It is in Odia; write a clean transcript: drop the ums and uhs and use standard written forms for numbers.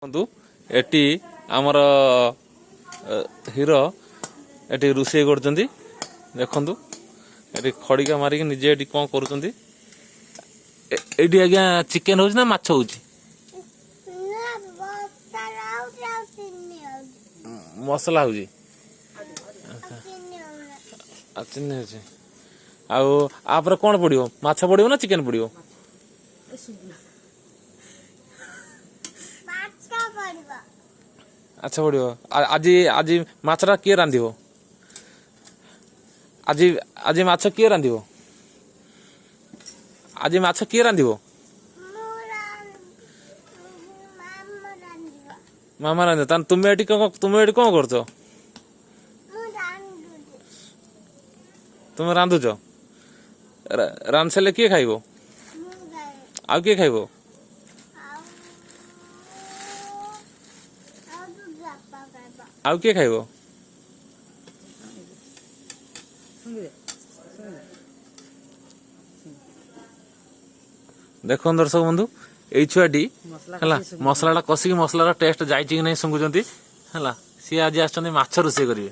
ଦେଖନ୍ତୁ ଏଠି ଆମର ହିରୋ ଏଠି ରୋଷେଇ କରୁଛନ୍ତି। ଦେଖନ୍ତୁ ଏଠି ଖଡ଼ିକା ମାରିକି ନିଜେ ଏଠି କ'ଣ କରୁଛନ୍ତି। ଏଇଠି ଆଜ୍ଞା ଚିକେନ ହଉଛି ନା ମାଛ ହଉଛି? ମସଲା ହଉଛି ଆଉ ଚିନି ହଉଛି। ଆଉ ଆପରେ କ'ଣ ପଡିବ? ମାଛ ପଡିବ ନା ଚିକେନ ପଡିବ? ଆଚ୍ଛା ପଡିବ। ଆଜି ଆଜି ମାଛଟା କିଏ ରାନ୍ଧିବ? ଆଜି ଆଜି ମାଛ କିଏ ରାନ୍ଧିବ? ଆଜି ମାଛ କିଏ ରାନ୍ଧିବ? ମାମା ରାନ୍ଧିବ। ତାହେଲେ ତୁମେ ଏଠି କ'ଣ କରୁଛ? ତୁମେ ରାନ୍ଧୁଛ? ରାନ୍ଧି ସାରିଲେ କିଏ ଖାଇବ? ଆଉ କିଏ ଖାଇବ? ଆଉ କିଏ ଖାଇବ? ଦେଖନ୍ତୁ ଦର୍ଶକ ବନ୍ଧୁ, ଏଇ ଛୁଆଟି ହେଲା ମସଲାଟା କଷିକି ମସଲାର ଟେଷ୍ଟ ଯାଇଛି କି ନାହିଁ ଶୁଙ୍ଗୁଛନ୍ତି ହେଲା। ସିଏ ଆଜି ଆସିଛନ୍ତି ମାଛ ରୋଷେଇ କରିବେ।